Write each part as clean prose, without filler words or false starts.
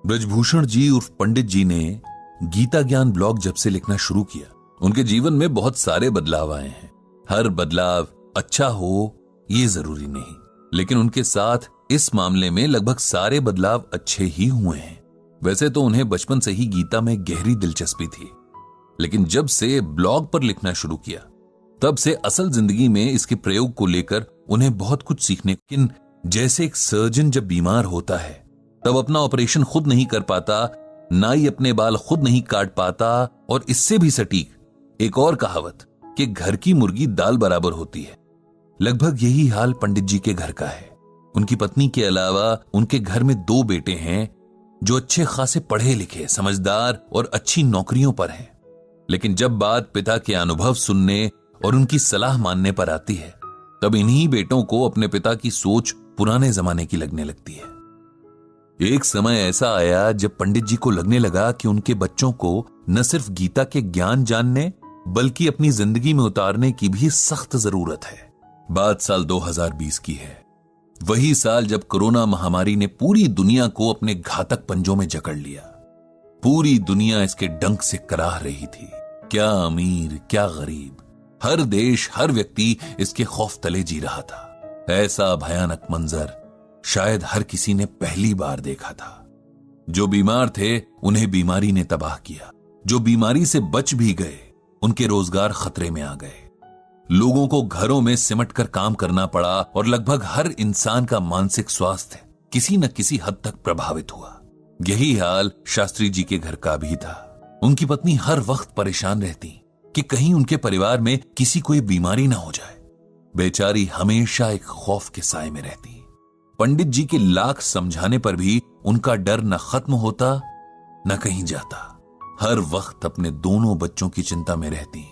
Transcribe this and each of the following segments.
ब्रजभूषण जी उर्फ पंडित जी ने गीता ज्ञान ब्लॉग जब से लिखना शुरू किया, उनके जीवन में बहुत सारे बदलाव आए हैं। हर बदलाव अच्छा हो ये जरूरी नहीं, लेकिन उनके साथ इस मामले में लगभग सारे बदलाव अच्छे ही हुए हैं। वैसे तो उन्हें बचपन से ही गीता में गहरी दिलचस्पी थी, लेकिन जब से ब्लॉग पर लिखना शुरू किया तब से असल जिंदगी में इसके प्रयोग को लेकर उन्हें बहुत कुछ सीखने। लेकिन जैसे एक सर्जन जब बीमार होता है तब अपना ऑपरेशन खुद नहीं कर पाता, नाई अपने बाल खुद नहीं काट पाता, और इससे भी सटीक एक और कहावत कि घर की मुर्गी दाल बराबर होती है, लगभग यही हाल पंडित जी के घर का है। उनकी पत्नी के अलावा उनके घर में 2 बेटे हैं जो अच्छे खासे पढ़े लिखे, समझदार और अच्छी नौकरियों पर हैं। लेकिन जब बात पिता के अनुभव सुनने और उनकी सलाह मानने पर आती है तब इन्हीं बेटों को अपने पिता की सोच पुराने जमाने की लगने लगती है। एक समय ऐसा आया जब पंडित जी को लगने लगा कि उनके बच्चों को न सिर्फ गीता के ज्ञान जानने बल्कि अपनी जिंदगी में उतारने की भी सख्त जरूरत है। बात साल 2020 की है, वही साल जब कोरोना महामारी ने पूरी दुनिया को अपने घातक पंजों में जकड़ लिया। पूरी दुनिया इसके डंक से कराह रही थी, क्या अमीर क्या गरीब, हर देश हर व्यक्ति इसके खौफ तले जी रहा था। ऐसा भयानक मंजर शायद हर किसी ने पहली बार देखा था। जो बीमार थे उन्हें बीमारी ने तबाह किया, जो बीमारी से बच भी गए उनके रोजगार खतरे में आ गए। लोगों को घरों में सिमट कर काम करना पड़ा और लगभग हर इंसान का मानसिक स्वास्थ्य किसी न किसी हद तक प्रभावित हुआ। यही हाल शास्त्री जी के घर का भी था। उनकी पत्नी हर वक्त परेशान रहती कि कहीं उनके परिवार में किसी को बीमारी ना हो जाए। बेचारी हमेशा एक खौफ के साए में रहती। पंडित जी के लाख समझाने पर भी उनका डर न खत्म होता न कहीं जाता। हर वक्त अपने दोनों बच्चों की चिंता में रहती,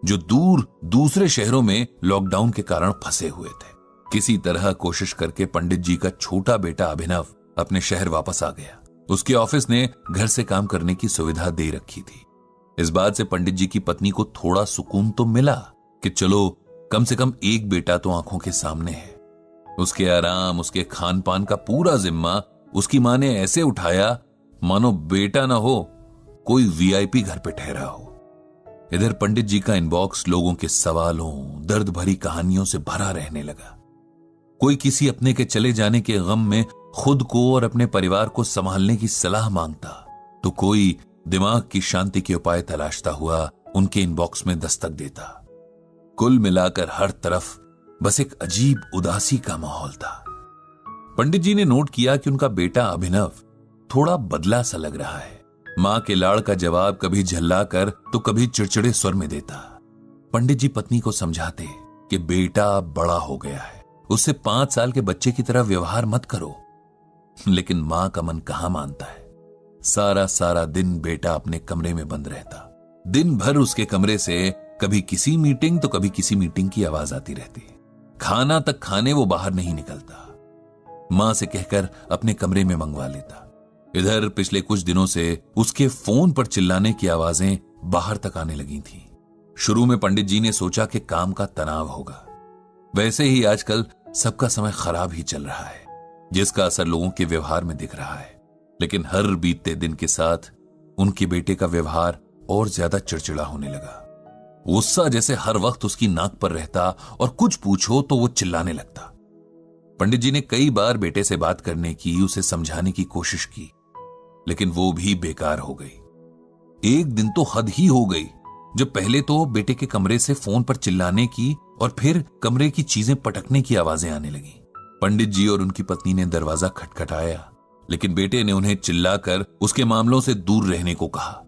जो दूर दूसरे शहरों में लॉकडाउन के कारण फंसे हुए थे। किसी तरह कोशिश करके पंडित जी का छोटा बेटा अभिनव अपने शहर वापस आ गया। उसके ऑफिस ने घर से काम करने की सुविधा दे रखी थी। इस बात से पंडित जी की पत्नी को थोड़ा सुकून तो मिला कि चलो कम से कम एक बेटा तो आंखों के सामने है। उसके आराम, उसके खान पान का पूरा जिम्मा उसकी मां ने ऐसे उठाया मानो बेटा ना हो कोई वीआईपी घर पे ठहरा हो। इधर पंडित जी का इनबॉक्स लोगों के सवालों, दर्द भरी कहानियों से भरा रहने लगा। कोई किसी अपने के चले जाने के गम में खुद को और अपने परिवार को संभालने की सलाह मांगता, तो कोई दिमाग की शांति के उपाय तलाशता हुआ उनके इनबॉक्स में दस्तक देता। कुल मिलाकर हर तरफ बस एक अजीब उदासी का माहौल था। पंडित जी ने नोट किया कि उनका बेटा अभिनव थोड़ा बदला सा लग रहा है। मां के लाड़ का जवाब कभी झल्लाकर तो कभी चिड़चिड़े स्वर में देता। पंडित जी पत्नी को समझाते कि बेटा बड़ा हो गया है, उससे 5 साल के बच्चे की तरह व्यवहार मत करो। लेकिन मां का मन कहां मानता है। सारा सारा दिन बेटा अपने कमरे में बंद रहता। दिन भर उसके कमरे से कभी किसी मीटिंग तो कभी किसी मीटिंग की आवाज आती रहती। खाना तक खाने वो बाहर नहीं निकलता। मां से कहकर अपने कमरे में मंगवा लेता। इधर पिछले कुछ दिनों से उसके फोन पर चिल्लाने की आवाजें बाहर तक आने लगी थीं। शुरू में पंडित जी ने सोचा कि काम का तनाव होगा। वैसे ही आजकल सबका समय खराब ही चल रहा है, जिसका असर लोगों के व्यवहार में दिख रहा है। लेकिन हर बीतते दिन के साथ उनके बेटे का व्यवहार और ज्यादा चिड़चिड़ा होने लगा। गुस्सा जैसे हर वक्त उसकी नाक पर रहता और कुछ पूछो तो वो चिल्लाने लगता। पंडित जी ने कई बार बेटे से बात करने की, उसे समझाने की कोशिश की, लेकिन वो भी बेकार हो गई। एक दिन तो हद ही हो गई जब पहले तो बेटे के कमरे से फोन पर चिल्लाने की और फिर कमरे की चीजें पटकने की आवाजें आने लगी। पंडित जी और उनकी पत्नी ने दरवाजा खटखटाया, लेकिन बेटे ने उन्हें चिल्लाकर उसके मामलों से दूर रहने को कहा।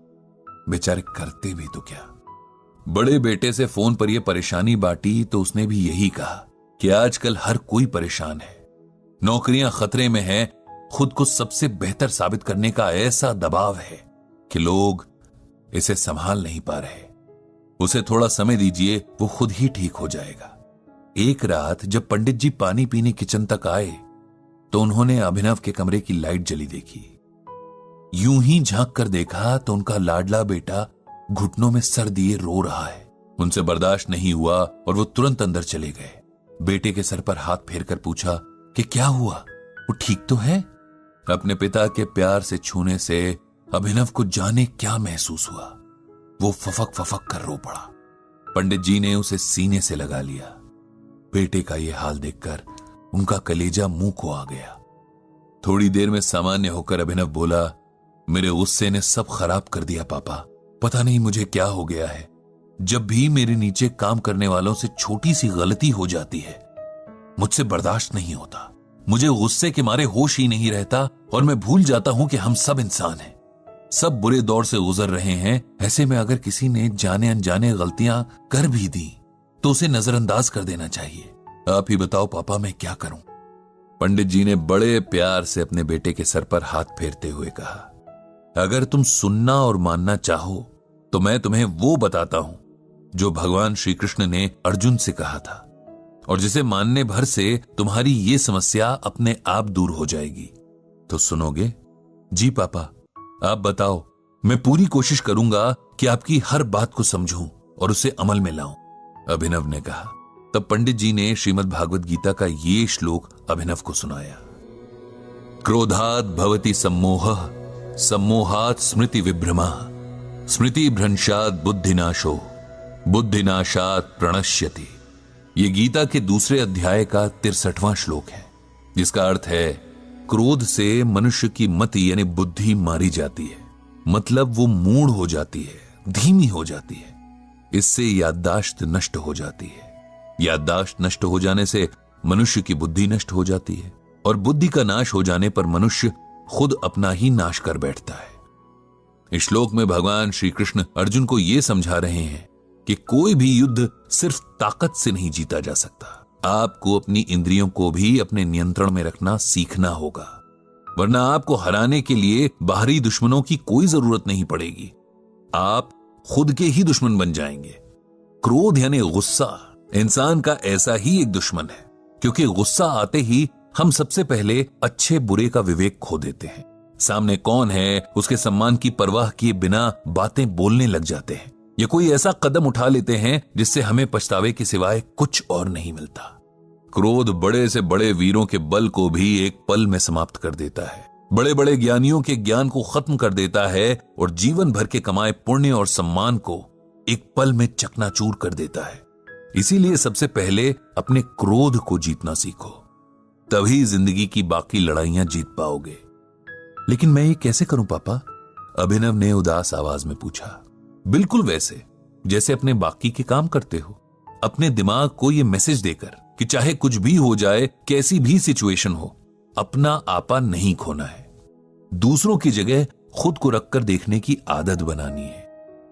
बेचारे करते भी तो क्या। बड़े बेटे से फोन पर यह परेशानी बांटी तो उसने भी यही कहा कि आजकल हर कोई परेशान है, नौकरियां खतरे में है, खुद को सबसे बेहतर साबित करने का ऐसा दबाव है कि लोग इसे संभाल नहीं पा रहे। उसे थोड़ा समय दीजिए, वो खुद ही ठीक हो जाएगा। एक रात जब पंडित जी पानी पीने किचन तक आए तो उन्होंने अभिनव के कमरे की लाइट जली देखी। यूं ही झांक कर देखा तो उनका लाडला बेटा घुटनों में सर दिए रो रहा है। उनसे बर्दाश्त नहीं हुआ और वो तुरंत अंदर चले गए। बेटे के सर पर हाथ फेरकर पूछा कि क्या हुआ, वो ठीक तो है? अपने पिता के प्यार से छूने से अभिनव को जाने क्या महसूस हुआ। वो फफक फफक कर रो पड़ा। पंडित जी ने उसे सीने से लगा लिया। बेटे का ये हाल देखकर उनका कलेजा मुंह को आ गया। थोड़ी देर में सामान्य होकर अभिनव बोला, मेरे गुस्से ने सब खराब कर दिया पापा। पता नहीं मुझे क्या हो गया है। जब भी मेरे नीचे काम करने वालों से छोटी सी गलती हो जाती है, मुझसे बर्दाश्त नहीं होता। मुझे गुस्से के मारे होश ही नहीं रहता और मैं भूल जाता हूं कि हम सब इंसान हैं, सब बुरे दौर से गुजर रहे हैं। ऐसे में अगर किसी ने जाने अनजाने गलतियां कर भी दी तो उसे नजरअंदाज कर देना चाहिए। आप ही बताओ पापा, मैं क्या करूं? पंडित जी ने बड़े प्यार से अपने बेटे के सर पर हाथ फेरते हुए कहा, अगर तुम सुनना और मानना चाहो तो मैं तुम्हें वो बताता हूं जो भगवान श्री कृष्ण ने अर्जुन से कहा था, और जिसे मानने भर से तुम्हारी ये समस्या अपने आप दूर हो जाएगी। तो सुनोगे? जी पापा, आप बताओ। मैं पूरी कोशिश करूंगा कि आपकी हर बात को समझूं और उसे अमल में लाऊं, अभिनव ने कहा। तब पंडित जी ने श्रीमद् भागवत गीता का ये श्लोक अभिनव को सुनाया। क्रोधात् भवति सम्मोहः, सम्मोहात् स्मृति विभ्रमः, स्मृति भ्रंशात् बुद्धिनाशो, बुद्धिनाशात् प्रणश्यति। ये गीता के दूसरे अध्याय का 63वां श्लोक है, जिसका अर्थ है क्रोध से मनुष्य की मति यानी बुद्धि मारी जाती है। मतलब वो मूढ़ हो जाती है, धीमी हो जाती है। इससे याददाश्त नष्ट हो जाती है। याददाश्त नष्ट हो जाने से मनुष्य की बुद्धि नष्ट हो जाती है, और बुद्धि का नाश हो जाने पर मनुष्य खुद अपना ही नाश कर बैठता है। इस श्लोक में भगवान श्री कृष्ण अर्जुन को यह समझा रहे हैं कि कोई भी युद्ध सिर्फ ताकत से नहीं जीता जा सकता। आपको अपनी इंद्रियों को भी अपने नियंत्रण में रखना सीखना होगा, वरना आपको हराने के लिए बाहरी दुश्मनों की कोई जरूरत नहीं पड़ेगी। आप खुद के ही दुश्मन बन जाएंगे। क्रोध यानी गुस्सा इंसान का ऐसा ही एक दुश्मन है, क्योंकि गुस्सा आते ही हम सबसे पहले अच्छे बुरे का विवेक खो देते हैं। सामने कौन है उसके सम्मान की परवाह किए बिना बातें बोलने लग जाते हैं, या कोई ऐसा कदम उठा लेते हैं जिससे हमें पछतावे के सिवाय कुछ और नहीं मिलता। क्रोध बड़े से बड़े वीरों के बल को भी एक पल में समाप्त कर देता है, बड़े बड़े ज्ञानियों के ज्ञान को खत्म कर देता है, और जीवन भर के कमाए पुण्य और सम्मान को एक पल में चकनाचूर कर देता है। इसीलिए सबसे पहले अपने क्रोध को जीतना सीखो, तभी जिंदगी की बाकी लड़ाइयां जीत पाओगे। लेकिन मैं ये कैसे करूं पापा? अभिनव ने उदास आवाज में पूछा। बिल्कुल वैसे जैसे अपने बाकी के काम करते हो, अपने दिमाग को ये मैसेज देकर कि चाहे कुछ भी हो जाए, कैसी भी सिचुएशन हो, अपना आपा नहीं खोना है। दूसरों की जगह खुद को रखकर देखने की आदत बनानी है,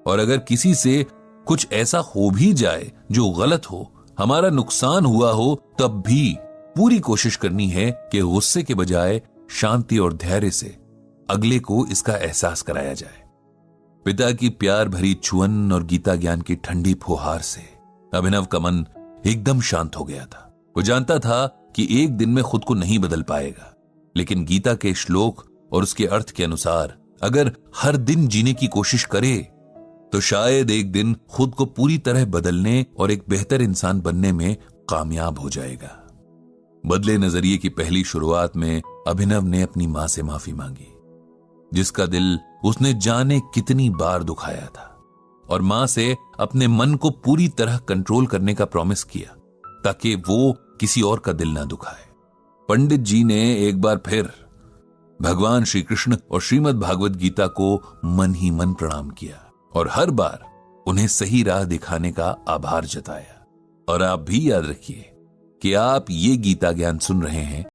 और अगर किसी से कुछ ऐसा हो भी जाए जो गलत हो, हमारा नुकसान हुआ हो, तब भी पूरी कोशिश करनी है कि गुस्से के बजाय शांति और धैर्य से अगले को इसका एहसास कराया जाए। पिता की प्यार भरी छुअन और गीता ज्ञान की ठंडी फुहार से अभिनव का मन एकदम शांत हो गया था। वो जानता था कि एक दिन में खुद को नहीं बदल पाएगा, लेकिन गीता के श्लोक और उसके अर्थ के अनुसार अगर हर दिन जीने की कोशिश करे तो शायद एक दिन खुद को पूरी तरह बदलने और एक बेहतर इंसान बनने में कामयाब हो जाएगा। बदले नजरिए की पहली शुरुआत में अभिनव ने अपनी मां से माफी मांगी, जिसका दिल उसने जाने कितनी बार दुखाया था, और मां से अपने मन को पूरी तरह कंट्रोल करने का प्रॉमिस किया ताकि वो किसी और का दिल ना दुखाए। पंडित जी ने एक बार फिर भगवान श्री कृष्ण और श्रीमद् भागवत गीता को मन ही मन प्रणाम किया, और हर बार उन्हें सही राह दिखाने का आभार जताया। और आप भी याद रखिए कि आप ये गीता ज्ञान सुन रहे हैं